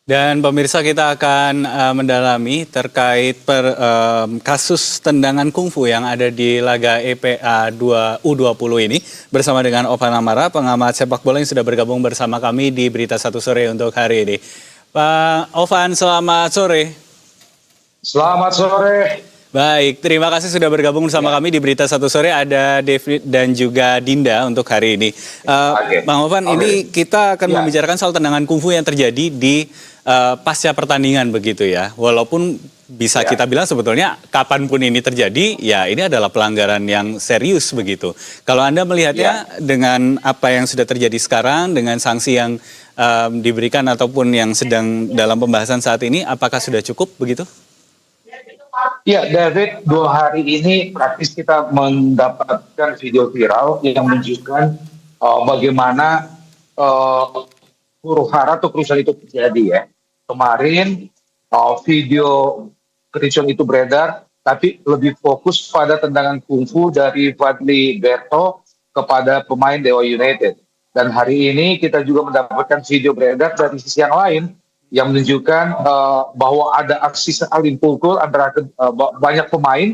Dan pemirsa kita akan mendalami terkait kasus tendangan kungfu yang ada di laga EPA U20 ini bersama dengan Ovan Amara, pengamat sepak bola yang sudah bergabung bersama kami di Berita Satu Sore untuk hari ini. Pak Ovan, selamat sore. Selamat sore. Baik, terima kasih sudah bergabung bersama kami di Berita Satu Sore. Ada David dan juga Dinda untuk hari ini. Bang Ovan, ini kita akan membicarakan soal tendangan kungfu yang terjadi di pasca pertandingan begitu ya. Walaupun bisa kita bilang sebetulnya kapanpun ini terjadi, ya ini adalah pelanggaran yang serius begitu. Kalau Anda melihatnya dengan apa yang sudah terjadi sekarang, dengan sanksi yang diberikan ataupun yang sedang dalam pembahasan saat ini, apakah sudah cukup begitu? Ya, David, 2 hari ini praktis kita mendapatkan video viral yang menunjukkan bagaimana huru-hara atau kerusuhan itu terjadi ya. Kemarin video kericuhan itu beredar, tapi lebih fokus pada tendangan kungfu dari Fadli Berto kepada pemain Dewa United. Dan hari ini kita juga mendapatkan video beredar dari sisi yang lain, yang menunjukkan bahwa ada aksi saling pukul antara banyak pemain,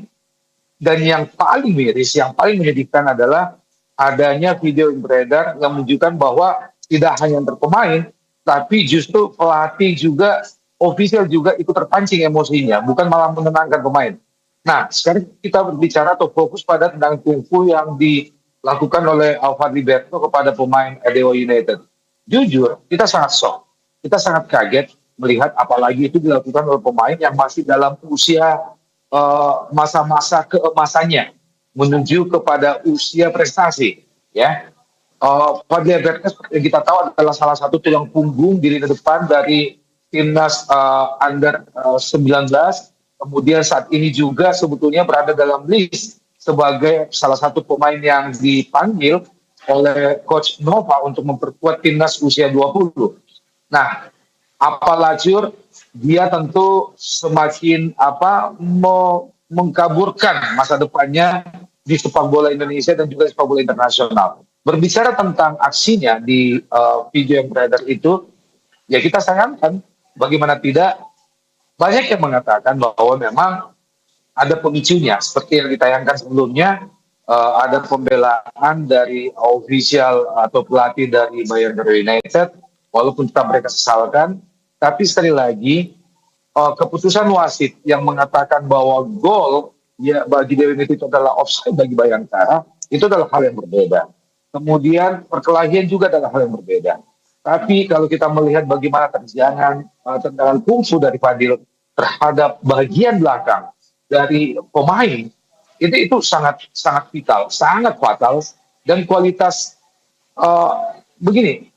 dan yang paling miris, yang paling menyedihkan adalah adanya video yang beredar yang menunjukkan bahwa tidak hanya antar pemain, tapi justru pelatih juga, ofisial juga ikut terpancing emosinya, bukan malah menenangkan pemain. Nah, sekarang kita berbicara atau fokus pada tendangan kungfu yang dilakukan oleh Fadli Berto kepada pemain Dewa United. Jujur, kita sangat shock. Kita sangat kaget melihat apalagi itu dilakukan oleh pemain yang masih dalam usia masa-masa keemasannya menuju kepada usia prestasi, ya. Fadli Berto yang kita tahu adalah salah satu tulang punggung di lini depan dari timnas under 19. Kemudian saat ini juga sebetulnya berada dalam list sebagai salah satu pemain yang dipanggil oleh Coach Nova untuk memperkuat timnas usia 20. Nah, apalajur dia tentu semakin mengkaburkan masa depannya di sepak bola Indonesia dan juga sepak bola internasional. Berbicara tentang aksinya di video yang beredar itu, ya kita sayangkan, bagaimana tidak, banyak yang mengatakan bahwa memang ada pemicunya, seperti yang ditayangkan sebelumnya. Ada pembelaan dari official atau pelatih dari Bayern United, walaupun tetap mereka sesalkan, tapi sekali lagi keputusan wasit yang mengatakan bahwa gol ya bagi Dewa United itu adalah offside bagi Bayangkara, itu adalah hal yang berbeda. Kemudian perkelahian juga adalah hal yang berbeda. Tapi kalau kita melihat bagaimana terjangan tendangan kungfu dari Fadil terhadap bagian belakang dari pemain, itu sangat sangat vital, sangat fatal, dan kualitas begini.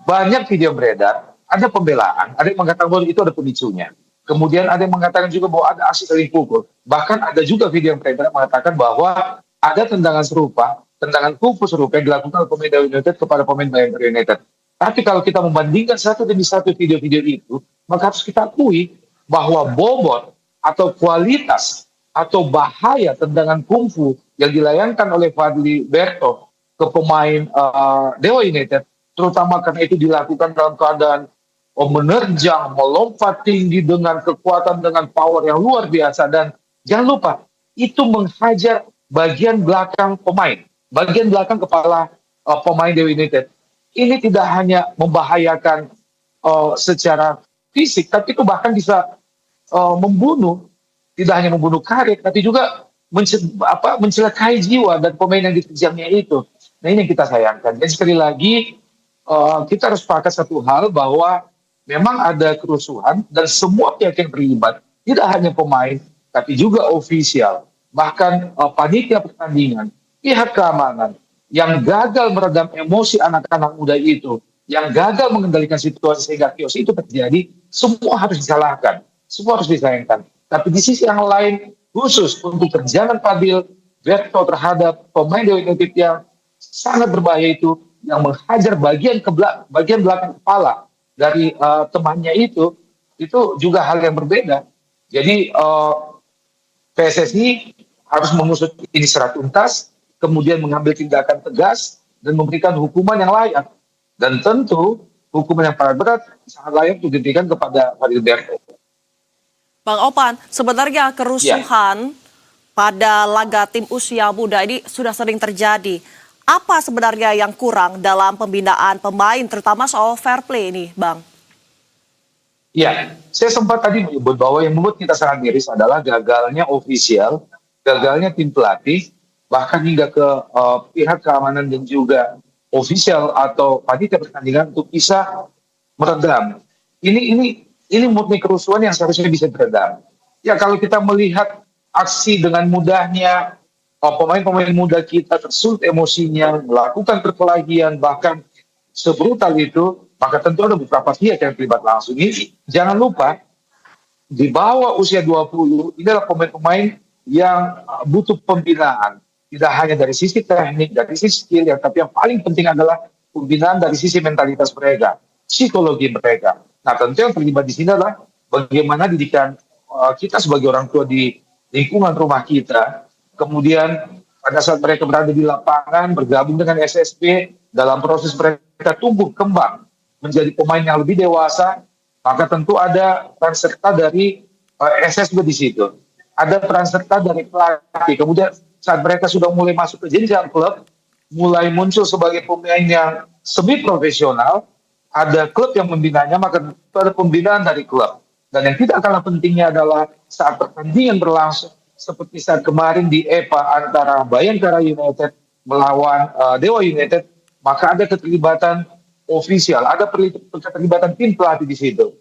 Banyak video beredar, ada pembelaan, ada yang mengatakan bahwa itu ada pemicunya. Kemudian ada yang mengatakan juga bahwa ada aksi saling pukul. Bahkan ada juga video yang beredar mengatakan bahwa ada tendangan serupa, tendangan kungfu serupa yang dilakukan oleh pemain Dewa United kepada pemain Bayern United. Tapi kalau kita membandingkan satu demi satu video-video itu, maka harus kita akui bahwa bobot atau kualitas atau bahaya tendangan kungfu yang dilayangkan oleh Fadli Berto ke pemain Dewa United, terutama karena itu dilakukan dalam keadaan menerjang, melompat tinggi dengan kekuatan, dengan power yang luar biasa, dan jangan lupa itu menghajar bagian belakang pemain, bagian belakang kepala pemain Dewa United. Ini tidak hanya membahayakan secara fisik, tapi itu bahkan bisa membunuh. Tidak hanya membunuh karir, tapi juga mencelakai jiwa dan pemain yang diterjangnya itu. Nah, ini yang kita sayangkan. Dan sekali lagi, kita harus sepakat satu hal, bahwa memang ada kerusuhan dan semua pihak yang terlibat, tidak hanya pemain, tapi juga ofisial, bahkan panitia pertandingan, pihak keamanan, yang gagal meredam emosi anak-anak muda itu, yang gagal mengendalikan situasi sehingga kios itu terjadi, semua harus disalahkan, semua harus disayangkan. Tapi di sisi yang lain, khusus untuk terjangan Fadli Berto terhadap pemain Dewa United yang sangat berbahaya itu, yang menghajar bagian belakang kepala dari temannya itu juga hal yang berbeda. Jadi PSSI harus mengusut ini secara tuntas, kemudian mengambil tindakan tegas dan memberikan hukuman yang layak. Dan tentu hukuman yang paling berat sangat layak untuk diberikan kepada Alberto. Bang Opan, sebenarnya Ya, kerusuhan pada laga tim usia muda ini sudah sering terjadi. Apa sebenarnya yang kurang dalam pembinaan pemain, terutama soal fair play ini, Bang? ya, saya sempat tadi menyebut bahwa yang membuat kita sangat miris adalah gagalnya ofisial, gagalnya tim pelatih, bahkan hingga ke pihak keamanan dan juga ofisial atau panitia pertandingan untuk bisa meredam. Ini murni kerusuhan yang seharusnya bisa diredam. Ya kalau kita melihat aksi dengan mudahnya pemain-pemain muda kita tersulut emosinya, melakukan perkelahian, bahkan sebrutal itu, maka tentu ada beberapa pihak yang terlibat langsung. Ini jangan lupa di bawah usia 20 ini adalah pemain-pemain yang butuh pembinaan. Tidak hanya dari sisi teknik, dari sisi skill, tapi yang paling penting adalah pembinaan dari sisi mentalitas mereka, psikologi mereka. Nah, tentu yang terlibat di sini adalah bagaimana didikan kita sebagai orang tua di lingkungan rumah kita. Kemudian pada saat mereka berada di lapangan, bergabung dengan SSB, dalam proses mereka tumbuh kembang menjadi pemain yang lebih dewasa, maka tentu ada peran serta dari SSB di situ. Ada peran serta dari pelatih. Kemudian saat mereka sudah mulai masuk ke jenjang klub, mulai muncul sebagai pemain yang semi profesional, ada klub yang membinanya, maka ada pembinaan dari klub. Dan yang tidak kalah pentingnya adalah saat pertandingan berlangsung, seperti saat kemarin di EPA antara Bayangkara United melawan Dewa United, maka ada keterlibatan ofisial, ada keterlibatan tim pelatih di situ.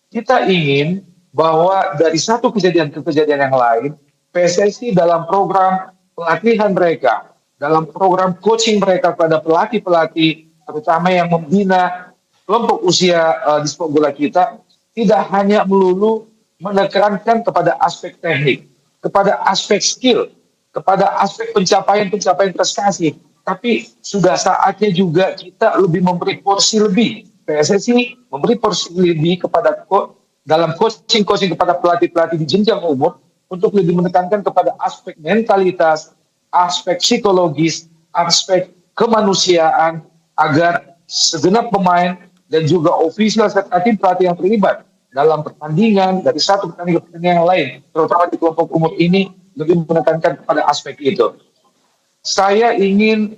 Kita ingin bahwa dari satu kejadian ke kejadian yang lain, PSSI dalam program pelatihan mereka, dalam program coaching mereka pada pelatih-pelatih, terutama yang membina kelompok usia di sepak bola kita, tidak hanya melulu menekankan kepada aspek teknik, kepada aspek skill, kepada aspek pencapaian prestasi, tapi sudah saatnya juga kita lebih memberi porsi lebih. PSSI memberi porsi lebih kepada dalam coaching kepada pelatih-pelatih di jenjang umur untuk lebih menekankan kepada aspek mentalitas, aspek psikologis, aspek kemanusiaan agar segenap pemain dan juga ofisial serta tim pelatih yang terlibat dalam pertandingan dari satu pertandingan ke pertandingan yang lain, terutama di kelompok umur ini, lebih menekankan kepada aspek itu. Saya ingin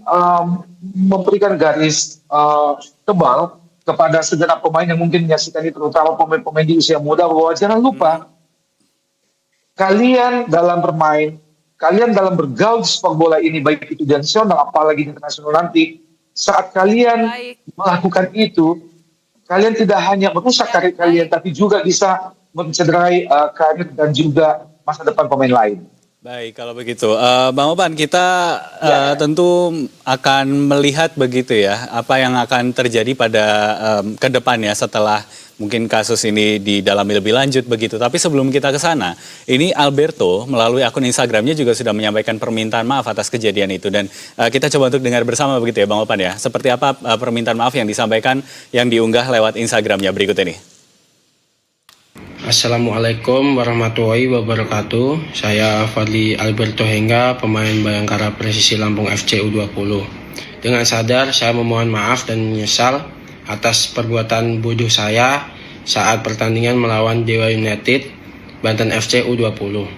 memberikan garis tebal kepada segenap pemain yang mungkin menyaksikan ini, terutama pemain-pemain di usia muda, bahwa jangan lupa kalian dalam bermain, kalian dalam bergaul di sepak bola ini, baik itu di nasional apalagi di internasional nanti, saat kalian melakukan itu, kalian tidak hanya merusak karir kalian, tapi juga bisa mencederai karir dan juga masa depan pemain lain. Baik, kalau begitu. Bang Opan, kita tentu akan melihat begitu ya, apa yang akan terjadi pada ke depannya setelah mungkin kasus ini didalami lebih lanjut begitu. Tapi sebelum kita ke sana, ini Alberto melalui akun Instagramnya juga sudah menyampaikan permintaan maaf atas kejadian itu. Dan kita coba untuk dengar bersama begitu ya Bang Opan ya. Seperti apa permintaan maaf yang disampaikan, yang diunggah lewat Instagramnya berikut ini. Assalamualaikum warahmatullahi wabarakatuh. Saya Fadli Alberto Hengga, pemain Bayangkara Presisi Lampung FC U20. Dengan sadar saya memohon maaf dan menyesal atas perbuatan bodoh saya saat pertandingan melawan Dewa United Banten FC U20.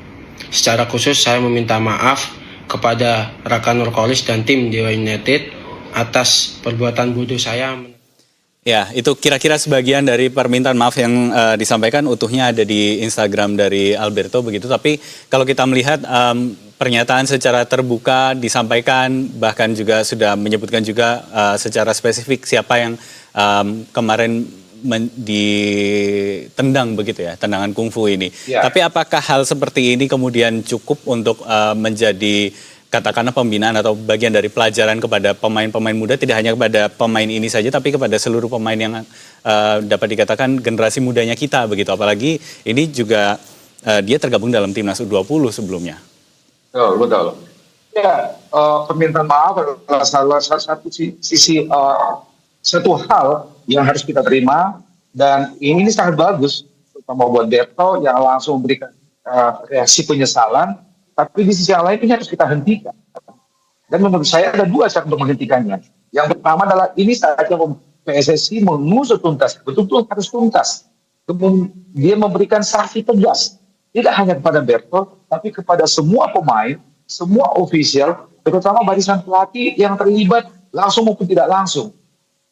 Secara khusus saya meminta maaf kepada Raka Nurkolis dan tim Dewa United atas perbuatan bodoh saya. Ya, itu kira-kira sebagian dari permintaan maaf yang disampaikan, utuhnya ada di Instagram dari Alberto begitu. Tapi kalau kita melihat pernyataan secara terbuka disampaikan, bahkan juga sudah menyebutkan juga secara spesifik siapa yang kemarin ditendang begitu ya, tendangan kungfu ini. Ya. Tapi apakah hal seperti ini kemudian cukup untuk menjadi katakanlah pembinaan atau bagian dari pelajaran kepada pemain-pemain muda, tidak hanya kepada pemain ini saja, tapi kepada seluruh pemain yang dapat dikatakan generasi mudanya kita begitu. Apalagi ini juga dia tergabung dalam timnas U20 sebelumnya. Betul. Ya, permintaan maaf adalah salah satu sisi satu hal yang harus kita terima, dan ini sangat bagus terutama buat Berto yang langsung memberikan reaksi penyesalan. Tapi di sisi yang lain ini harus kita hentikan. Dan menurut saya ada dua cara untuk menghentikannya. Yang pertama adalah ini saatnya PSSI mengusut tuntas, betul-betul harus tuntas. Dia memberikan sanksi tegas, tidak hanya kepada Berto, tapi kepada semua pemain, semua ofisial, terutama barisan pelatih yang terlibat langsung maupun tidak langsung.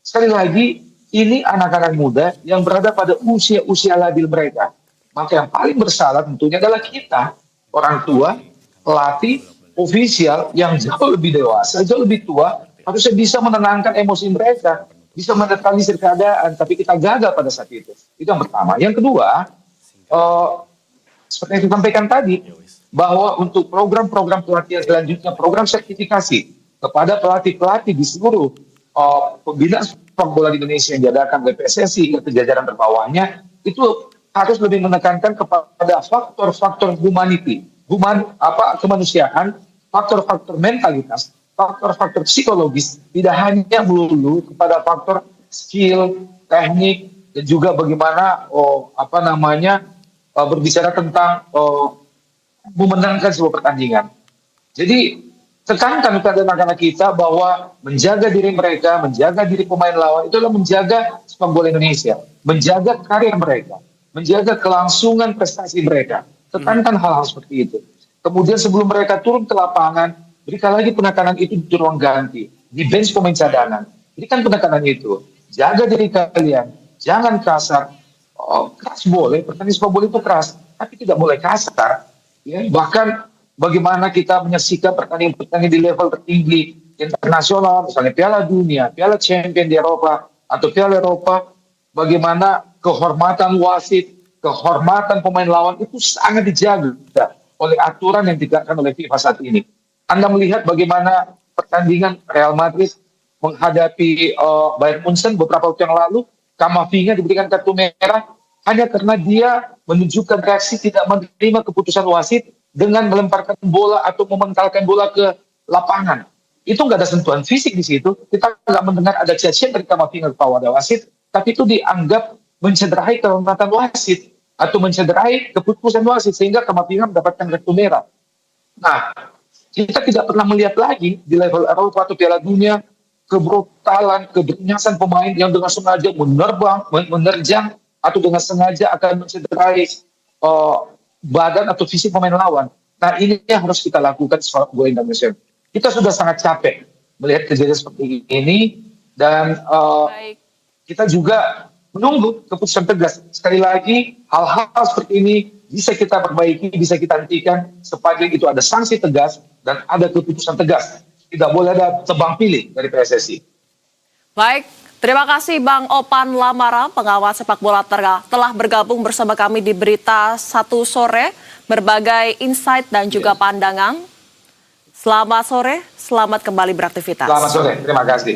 Sekali lagi, ini anak-anak muda yang berada pada usia-usia labil mereka. Maka yang paling bersalah tentunya adalah kita, orang tua, pelatih, ofisial yang jauh lebih dewasa, jauh lebih tua, harusnya bisa menenangkan emosi mereka, bisa menetralisir keadaan, tapi kita gagal pada saat itu. Itu yang pertama. Yang kedua, seperti yang disampaikan tadi, bahwa untuk program-program pelatihan selanjutnya, program sertifikasi kepada pelatih-pelatih di seluruh pembinaan sepak bola di Indonesia yang diadakan oleh PSSI ke jajaran terbawahnya, itu harus lebih menekankan kepada faktor-faktor kemanusiaan, faktor-faktor mentalitas, faktor-faktor psikologis, tidak hanya melulu kepada faktor skill, teknik, dan juga bagaimana berbicara tentang memenangkan sebuah pertandingan. Jadi tekankan kepada anak-anak kita bahwa menjaga diri mereka, menjaga diri pemain lawan itu adalah menjaga sepak bola Indonesia, menjaga karir mereka, menjaga kelangsungan prestasi mereka. Tekankan hal-hal seperti itu. Kemudian sebelum mereka turun ke lapangan, berikan lagi penekanan itu di ruang ganti, di bench pemain cadangan. Berikan penekanan itu. Jaga diri kalian, jangan kasar. Keras boleh, pertandingan sepak bola itu keras, tapi tidak boleh kasar. Ya, bahkan bagaimana kita menyaksikan pertandingan-pertandingan di level tertinggi internasional, misalnya Piala Dunia, Piala Champion di Eropa, atau Piala Eropa, bagaimana kehormatan wasit, kehormatan pemain lawan itu sangat dijaga oleh aturan yang ditegakkan oleh FIFA saat ini. Anda melihat bagaimana pertandingan Real Madrid menghadapi Bayern Munchen beberapa waktu yang lalu, Camavinga diberikan kartu merah hanya karena dia menunjukkan reaksi tidak menerima keputusan wasit dengan melemparkan bola atau mementalkan bola ke lapangan. Itu nggak ada sentuhan fisik di situ. Kita nggak mendengar ada cacian dari Camavinga kepada wasit, tapi itu dianggap mencederai kehormatan wasit atau mencederai keputusan wasit sehingga Camavinga mendapatkan kartu merah. Nah, kita tidak pernah melihat lagi di level Eropa atau Piala Dunia kebrutalan, kedinasan pemain yang dengan sengaja menerjang atau dengan sengaja akan mencederai badan atau fisik pemain lawan. Nah, ini yang harus kita lakukan sepak bola Indonesia. Kita sudah sangat capek melihat kejadian seperti ini dan kita juga menunggu keputusan tegas. Sekali lagi, hal-hal seperti ini bisa kita perbaiki, bisa kita hentikan sepanjang itu ada sanksi tegas dan ada keputusan tegas. Tidak boleh ada tebang pilih dari PSSI. Baik, terima kasih Bang Opan Lamara, pengawas sepak bola telah bergabung bersama kami di Berita Satu Sore, berbagai insight dan juga pandangan. Selamat sore, selamat kembali beraktivitas. Selamat sore, terima kasih.